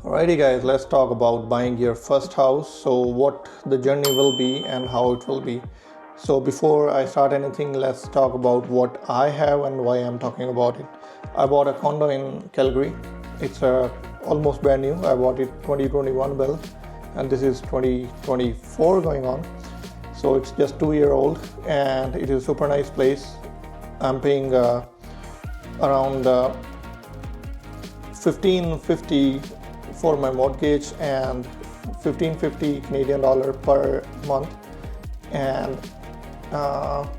Alrighty guys, let's talk about buying your first house. So what the journey will be and how it will be. So before I start anything, let's talk about what I have and why I'm talking about it. I bought a condo in Calgary. It's almost brand new. I bought it 2021 build and this is 2024 going on. So it's just 2 year old and it is a super nice place. I'm paying around 1550 for my mortgage and 1550 Canadian dollar per month, and the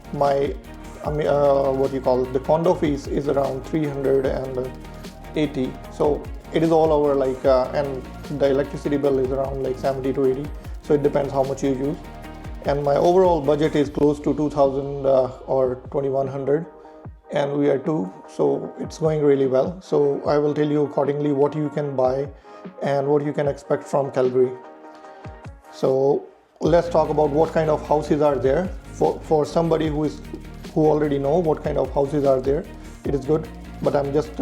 condo fees is around 380. So it is all over and the electricity bill is around 70 to 80. So it depends how much you use. And my overall budget is close to 2000 or 2100. And we are two, so it's going really well. So I will tell you accordingly what you can buy and what you can expect from Calgary. So let's talk about what kind of houses are there. For somebody who already know what kind of houses are there, it is good. But I'm just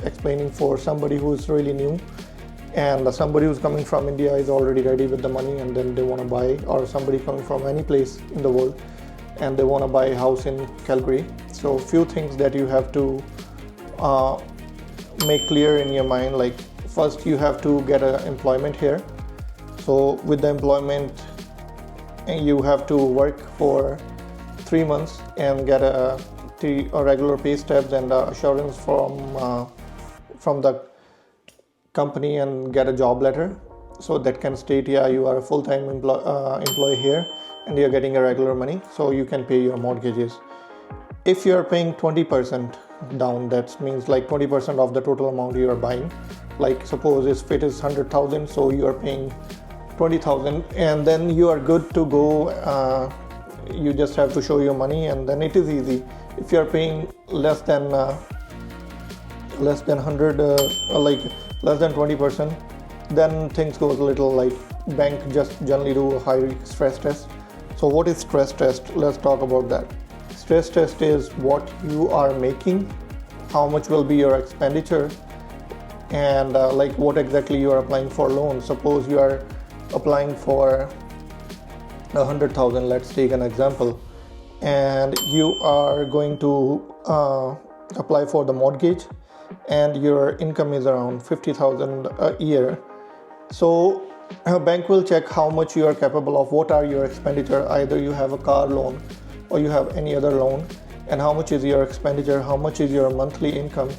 explaining for somebody who is really new, and somebody who's coming from India is already ready with the money and then they want to buy, or somebody coming from any place in the world and they want to buy a house in Calgary. So few things that you have to make clear in your mind. Like first, you have to get an employment here. So with the employment, you have to work for 3 months and get a regular pay stubs and assurance from the company and get a job letter. So that can state, yeah, you are a full-time employee here and you're getting a regular money, so you can pay your mortgages. If you're paying 20% down, that means 20% of the total amount you are buying. Like suppose if it is 100,000, so you are paying 20,000, and then you are good to go. You just have to show your money, and then it is easy. If you are paying less than 100, less than 20%, then things goes a little bank just generally do a high stress test. So what is stress test? Let's talk about that. Stress test is what you are making, how much will be your expenditure, and what exactly you are applying for loan. Suppose you are applying for 100,000, let's take an example, and you are going to apply for the mortgage and your income is around 50,000 a year. So a bank will check how much you are capable of, what are your expenditure, either you have a car loan or you have any other loan, and how much is your expenditure, how much is your monthly income,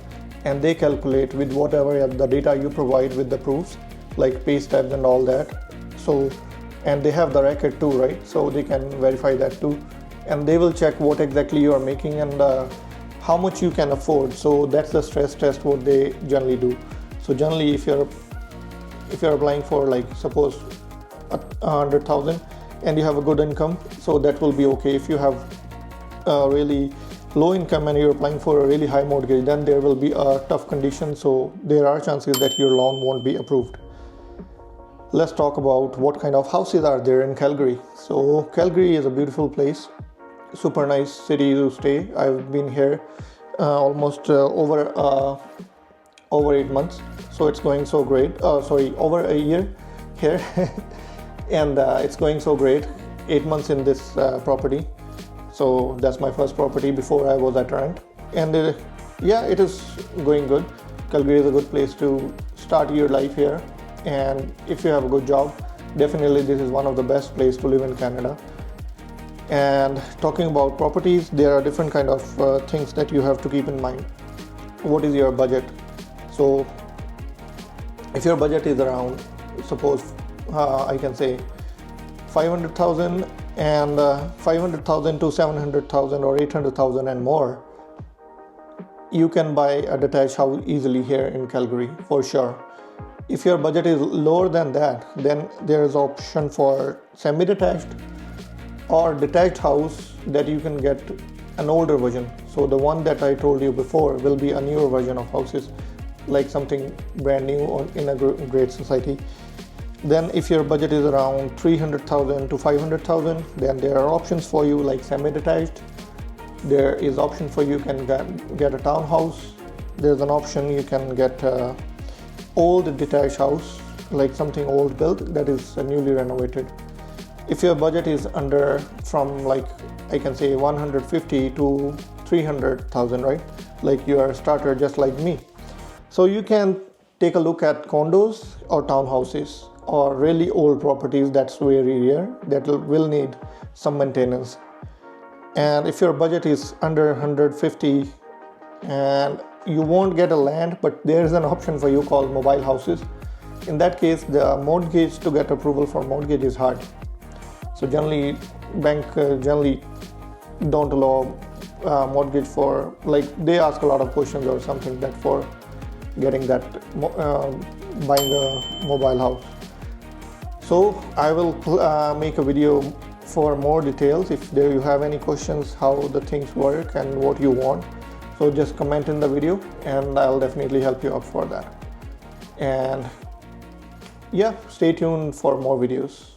and they calculate with whatever the data you provide with the proofs like pay stubs and all that. So, and they have the record too, right? So they can verify that too, and they will check what exactly you are making and how much you can afford. So that's the stress test what they generally do. So generally, if you're applying for suppose 100,000 and you have a good income, so that will be okay. If you have a really low income and you're applying for a really high mortgage, then there will be a tough condition, so there are chances that your loan won't be approved. Let's talk about what kind of houses are there in Calgary. So Calgary is a beautiful place, super nice city to stay. I've been here almost over 8 months, so it's going so great. Over a year here and it's going so great. 8 months in this property. So that's my first property. Before I was at rent, and it is going good. Calgary is a good place to start your life here, and if you have a good job, definitely this is one of the best places to live in Canada. And talking about properties, there are different kind of things that you have to keep in mind. What is your budget? So if your budget is around, suppose I can say 500,000 and 500,000 to 700,000 or 800,000 and more, you can buy a detached house easily here in Calgary for sure. If your budget is lower than that, then there is option for semi-detached or detached house that you can get an older version. So the one that I told you before will be a newer version of houses, like something brand new or in a great society. Then if your budget is around 300,000 to 500,000, then there are options for you like semi-detached. There is option for you can get a townhouse. There's an option you can get old detached house like something old built that is newly renovated. If your budget is under from like I can say 150 to 300,000, right? Like you are a starter just like me. So you can take a look at condos or townhouses or really old properties. That's very rare, that will need some maintenance. And if your budget is under 150 and you won't get a land, but there is an option for you called mobile houses. In that case, the mortgage, to get approval for mortgage is hard. So generally bank generally don't allow mortgage for, like they ask a lot of questions or something that for getting that buying a mobile house. So I will make a video for more details. If there you have any questions how the things work and what you want, so just comment in the video and I'll definitely help you out for that. And yeah, stay tuned for more videos.